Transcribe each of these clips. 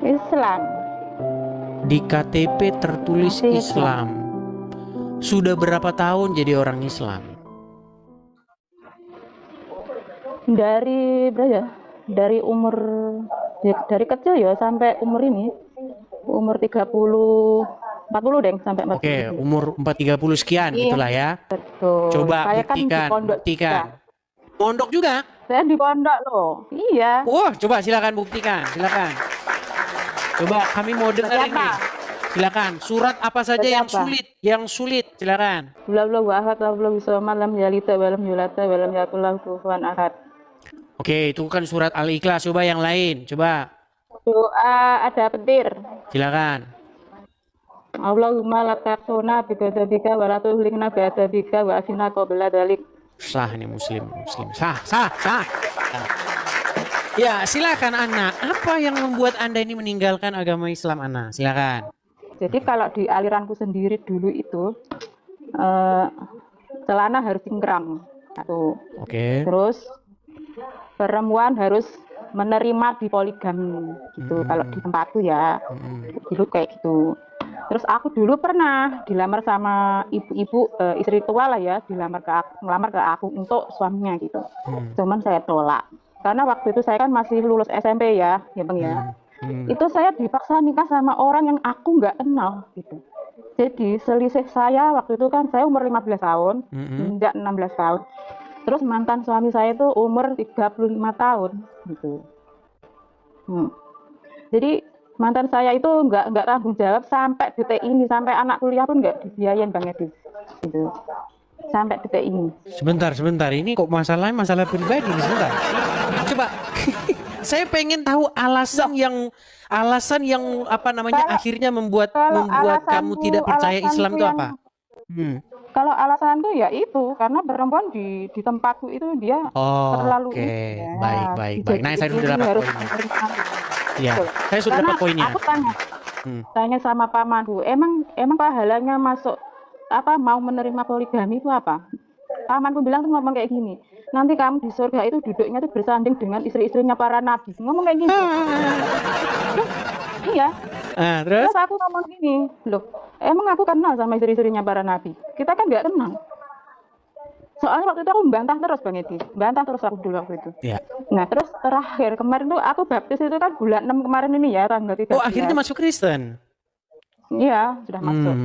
Islam. Di KTP tertulis Masih Islam. Sudah berapa tahun jadi orang Islam? Dari berapa ya? Dari umur ya, dari kecil ya sampai umur ini. Umur 30 40 deh sampai 40. Oke, umur 430 sekian Iya, gitulah ya. betul. Coba Saya kan di buktikan, pondok juga. buktikan. Pondok juga? Saya di pondok loh. Iya. Wah, coba silakan buktikan, silakan. Coba kami mau dengar Seperti ini. apa? Silakan. Surat apa saja Seperti yang apa? sulit? Yang sulit, silakan. Wallahu ahad, wallahu samad, lam yalid walam yulad walam yakul lahu kufuwan ahad. Oke, itu kan surat Al-Ikhlas. Coba yang lain, coba. Doa ada petir. Silakan. Allahumma la taqsuna bi ghadabika wa la tuhlikna bi adabika wa afina qabla dzalik. Sah nih muslim. Sah. Sah. Ya, silakan Ana. Apa yang membuat Anda ini meninggalkan agama Islam, Ana? Silakan. Jadi kalau di aliranku sendiri dulu itu celana harus cingkrang. Satu. Oke. Terus perempuan harus menerima di poligami gitu. Kalau di tempatku ya. Dulu kayak gitu. Terus aku dulu pernah dilamar sama ibu-ibu istri tua lah ya, ngelamar ke aku untuk suaminya gitu. Cuman saya tolak. Karena waktu itu saya kan masih lulus SMP ya Bang ya. Itu saya dipaksa nikah sama orang yang aku nggak kenal gitu. Jadi selisih saya waktu itu kan saya umur 15 tahun, enggak 16 tahun. Terus mantan suami saya itu umur 35 tahun gitu. Jadi mantan saya itu nggak tanggung jawab sampai detik ini, sampai anak kuliah pun nggak dibiayain Bang Edi gitu. Sampai detik ini. Sebentar. Ini kok masalah pribadi nih, sebentar. Coba. Saya pengen tahu alasan yang apa namanya akhirnya membuat kamu tidak percaya Islam itu apa? Kalau alasanku ya itu karena perempuan di tempatku itu dia terlalu baik. Nah, saya sudah dapat poinnya. Ya, saya sudah dapat poinnya. Aku tanya sama pamanku, emang pahalanya masuk mau menerima poligami itu apa? Pamanku bilang tuh ngomong kayak gini, nanti kamu di surga itu duduknya tuh bersanding dengan istri-istrinya para nabi. Ngomong kayak gini. Iya. Terus aku ngomong gini, loh, emang aku kenal sama istri-istrinya para nabi? Kita kan nggak kenal. Soalnya waktu itu aku bantah terus Bang Edi, bantah terus aku dulu waktu itu. Ya. Nah terus terakhir kemarin tuh aku baptis itu kan bulan 6 kemarin ini ya, tanggal 13. Oh, akhirnya masuk Kristen? Iya, sudah masuk.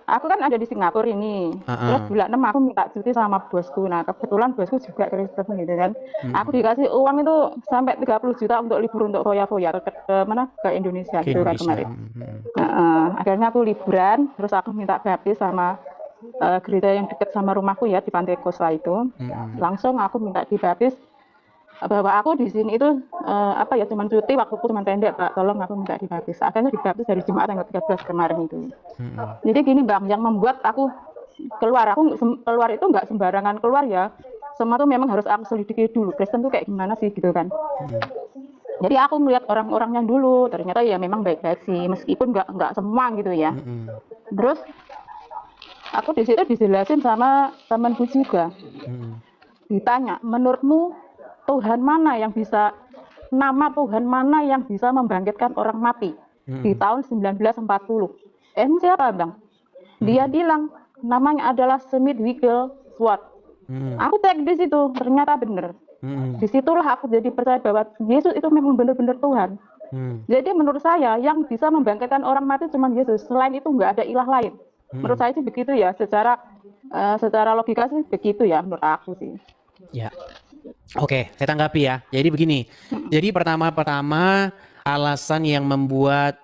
Aku kan ada di Singapura ini. Terus bulan 6 aku minta cuti sama bosku. Nah, kebetulan bosku juga Kristen gitu kan. Aku dikasih uang itu sampai 30 juta untuk libur untuk foya-foya ke Indonesia gitu kan kemarin. Akhirnya aku liburan, terus aku minta baptis sama gereja yang dekat sama rumahku ya di Pantai Kosta itu. Langsung aku minta dibaptis bahwa aku di sini itu cuman cuti, waktuku cuma pendek Pak, tolong aku minta dibaptis. Akhirnya dibaptis dari Jumat tanggal 13 kemarin itu. Jadi gini Bang, yang membuat aku keluar itu nggak sembarangan keluar ya. Semua tuh memang harus aku selidiki dulu, Kristen tuh kayak gimana sih gitu kan. Jadi aku melihat orang-orangnya dulu, ternyata ya memang baik-baik sih, meskipun nggak semua gitu ya. Terus aku di situ dijelasin sama temanku juga. Ditanya, menurutmu Tuhan mana yang bisa membangkitkan orang mati di tahun 1940? Siapa Bang? Dia bilang namanya adalah Smith Wigglesworth. Aku cek di situ, ternyata benar. Disitulah aku jadi percaya bahwa Yesus itu memang benar-benar Tuhan. Jadi menurut saya yang bisa membangkitkan orang mati cuma Yesus. Selain itu nggak ada ilah lain. Menurut saya sih begitu ya. Secara logika sih begitu ya menurut aku sih. Ya. Oke, saya tanggapi ya. Jadi begini. Jadi pertama alasan yang membuat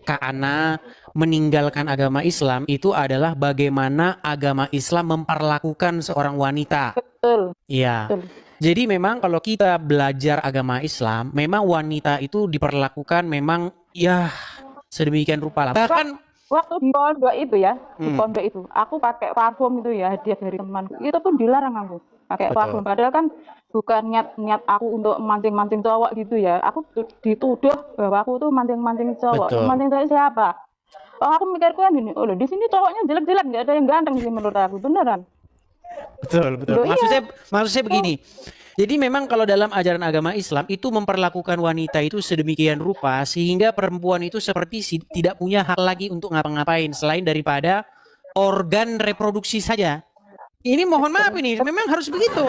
Kak Ana meninggalkan agama Islam itu adalah bagaimana agama Islam memperlakukan seorang wanita. Betul. Iya. Betul. Jadi memang kalau kita belajar agama Islam, memang wanita itu diperlakukan memang ya sedemikian rupa lah. Bahkan waktu di pondok itu ya, di pondok itu, aku pakai parfum itu ya, hadiah dari temanku. Itu pun dilarang aku pakai parfum. Padahal kan bukan niat aku untuk mancing-mancing cowok gitu ya. Aku dituduh bahwa aku tuh mancing-mancing cowok. Mancing cowok siapa? Oh, aku mikirku kan gini, oh di sini cowoknya jelek-jelek, nggak ada yang ganteng sih menurut aku, beneran. Betul. Maksud saya begini. Jadi memang kalau dalam ajaran agama Islam itu memperlakukan wanita itu sedemikian rupa sehingga perempuan itu seperti tidak punya hak lagi untuk ngapa-ngapain selain daripada organ reproduksi saja. Ini mohon maaf ini, memang harus begitu.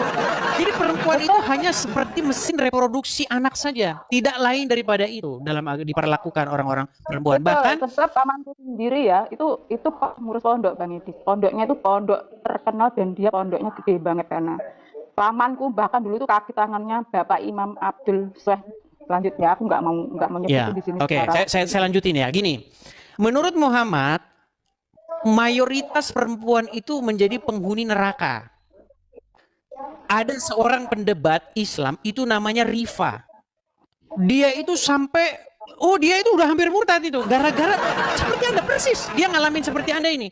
Jadi perempuan itu hanya seperti mesin reproduksi anak saja, tidak lain daripada itu dalam diperlakukan orang-orang perempuan. Bahkan sebab pamanku sendiri ya, itu ngurus pondok Bang Idis. Pondoknya itu pondok terkenal dan dia pondoknya gede banget karena pamanku bahkan dulu itu kaki tangannya Bapak Imam Abdul Syekh. Lanjutnya aku nggak mau nyebut ya, di sini. Oke, saya lanjutin ya. Gini, menurut Muhammad mayoritas perempuan itu menjadi penghuni neraka. Ada seorang pendebat Islam itu namanya Rifa. Dia itu sampai dia itu udah hampir murtad itu gara-gara seperti Anda persis. Dia ngalamin seperti Anda ini.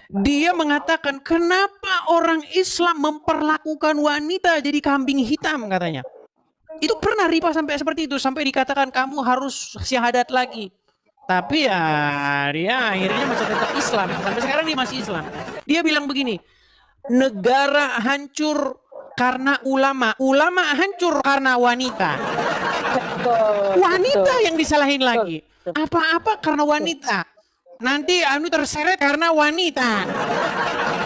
Dia mengatakan kenapa orang Islam memperlakukan wanita jadi kambing hitam katanya. Itu pernah Rifa sampai seperti itu, sampai dikatakan kamu harus syahadat lagi. Tapi ya dia akhirnya masih tetap Islam. Sampai sekarang dia masih Islam. Dia bilang begini, negara hancur karena ulama. Ulama hancur karena wanita. Wanita yang disalahin lagi. Apa-apa karena wanita. Nanti terseret karena wanita.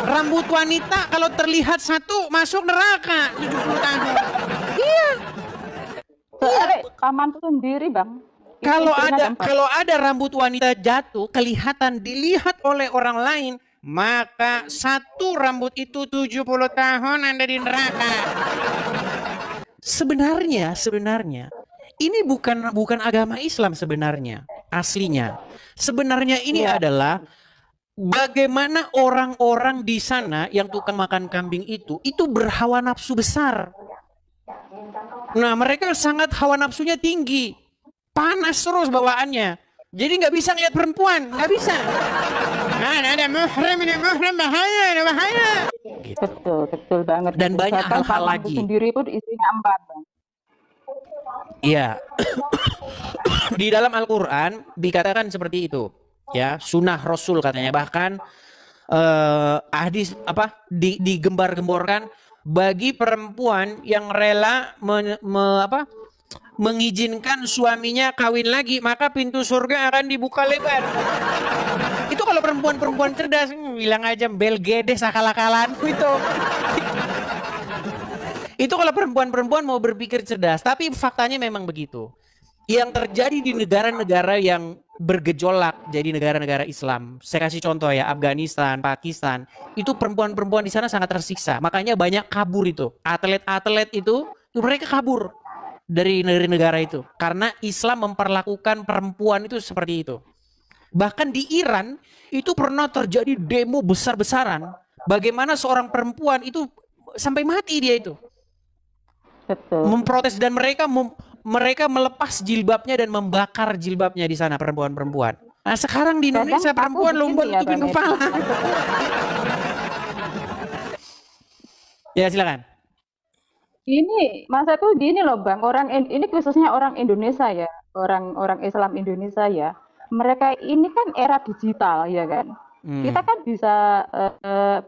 Rambut wanita kalau terlihat satu masuk neraka 70 tahun. Iya. Pamanku sendiri Bang. Kalau ada rambut wanita jatuh kelihatan dilihat oleh orang lain, maka satu rambut itu 70 tahun Anda di neraka. Sebenarnya ini bukan agama Islam sebenarnya aslinya. Sebenarnya ini adalah bagaimana orang-orang di sana yang tukang makan kambing itu berhawa nafsu besar. Nah, mereka sangat hawa nafsunya tinggi. Panas terus bawaannya. Jadi nggak bisa lihat perempuan, nggak bisa. Ada muhrim bahaya. Gitu. Betul banget. Dan banyak hal lagi. Sendiri pun isinya 4 Bang. Iya. Di dalam Al-Quran dikatakan seperti itu. Ya, sunnah Rasul katanya. Bahkan hadis digembar-gemborkan bagi perempuan yang rela mengizinkan suaminya kawin lagi, maka pintu surga akan dibuka lebar. Itu kalau perempuan-perempuan cerdas, bilang aja bel gedes akal-akalanku itu. Itu kalau perempuan-perempuan mau berpikir cerdas, tapi faktanya memang begitu. Yang terjadi di negara-negara yang bergejolak jadi negara-negara Islam. Saya kasih contoh ya, Afghanistan, Pakistan, itu perempuan-perempuan di sana sangat tersiksa. Makanya banyak kabur itu. Atlet-atlet itu mereka kabur dari negara itu karena Islam memperlakukan perempuan itu seperti itu. Bahkan di Iran itu pernah terjadi demo besar-besaran bagaimana seorang perempuan itu sampai mati dia itu. Betul. Memprotes dan mereka melepas jilbabnya dan membakar jilbabnya di sana perempuan-perempuan. Nah, sekarang di Indonesia perempuan lomba tutupin kepala. Ya, silakan. Ini maksudku gini loh Bang, ini khususnya orang Indonesia ya, orang Islam Indonesia ya. Mereka ini kan era digital ya kan. Kita kan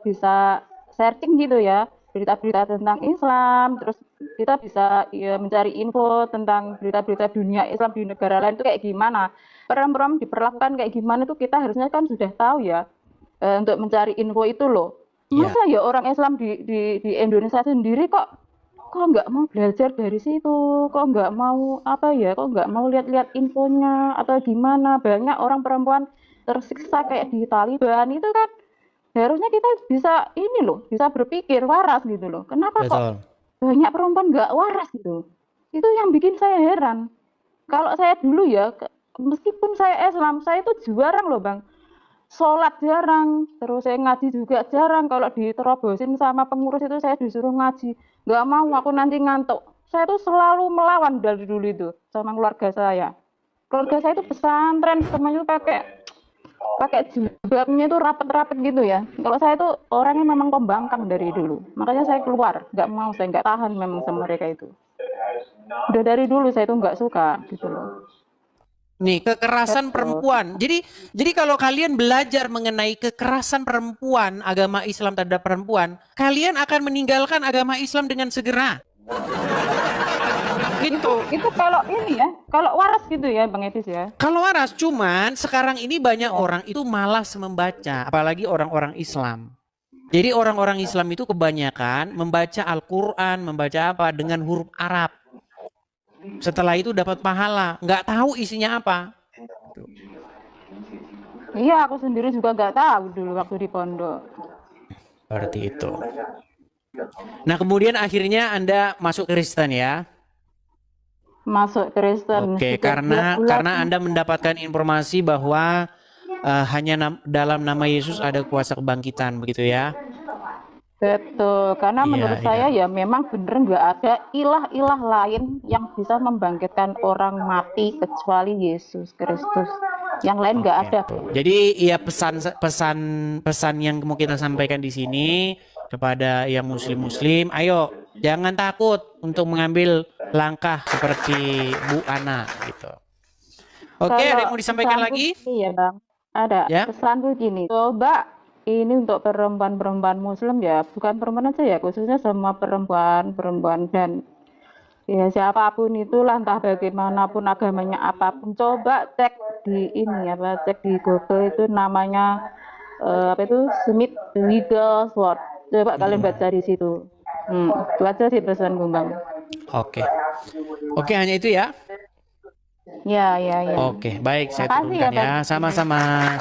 bisa searching gitu ya, berita-berita tentang Islam, terus kita bisa mencari info tentang berita-berita dunia Islam di negara lain itu kayak gimana. Perempuan diperlakukan kayak gimana itu kita harusnya kan sudah tahu ya untuk mencari info itu loh. Masa ya orang Islam di Indonesia sendiri kok nggak mau belajar dari situ, kok nggak mau kok nggak mau lihat-lihat infonya atau gimana. Banyak orang perempuan tersiksa kayak di Taliban itu kan, harusnya kita bisa berpikir waras gitu loh. Kenapa kok banyak perempuan nggak waras gitu? Itu yang bikin saya heran. Kalau saya dulu ya, meskipun saya Islam, saya itu jarang loh Bang, sholat jarang, terus saya ngaji juga jarang. Kalau diterobosin sama pengurus itu saya disuruh ngaji, nggak mau, aku nanti ngantuk. Saya tuh selalu melawan dari dulu itu sama keluarga saya. Keluarga saya itu pesantren, semuanya pakai jilbabnya itu rapet-rapet gitu ya. Kalau saya tuh orangnya memang pembangkang dari dulu, makanya saya keluar, nggak mau, saya nggak tahan memang sama mereka itu. Udah dari dulu saya tuh nggak suka gitu loh. Nih, kekerasan perempuan. Jadi kalau kalian belajar mengenai kekerasan perempuan, agama Islam terhadap perempuan, kalian akan meninggalkan agama Islam dengan segera. Gitu. Itu kalau ini ya, kalau waras gitu ya Bang Etis ya. Kalau waras, cuman sekarang ini banyak orang itu malas membaca, apalagi orang-orang Islam. Jadi orang-orang Islam itu kebanyakan membaca Al-Quran, membaca apa dengan huruf Arab. Setelah itu dapat pahala, nggak tahu isinya apa. Iya, aku sendiri juga nggak tahu dulu waktu di pondok. Seperti itu. Nah, kemudian akhirnya Anda masuk Kristen ya? Masuk Kristen. Oke, Sudah karena Anda mendapatkan informasi bahwa hanya dalam nama Yesus ada kuasa kebangkitan, begitu ya? Betul, karena menurut saya ya memang bener nggak ada ilah-ilah lain yang bisa membangkitkan orang mati kecuali Yesus Kristus. Yang lain nggak ada. Jadi ya pesan yang mau kita sampaikan di sini kepada yang muslim, ayo jangan takut untuk mengambil langkah seperti Bu Ana gitu. Oke, ada yang mau disampaikan lagi? Iya Bang, ada. Ya? Pesanku gini, coba ini untuk perempuan-perempuan muslim ya, bukan perempuan aja ya, khususnya semua perempuan dan ya siapapun itulah, entah bagaimanapun agamanya apapun, coba cek di ini apa, cek di Google itu namanya apa itu Smith Wigglesworth. Coba kalian baca di situ. Itu aja sih pesan Bang. Oke, hanya itu ya. Ya. Oke, baik, saya turunkan ya. Sama-sama.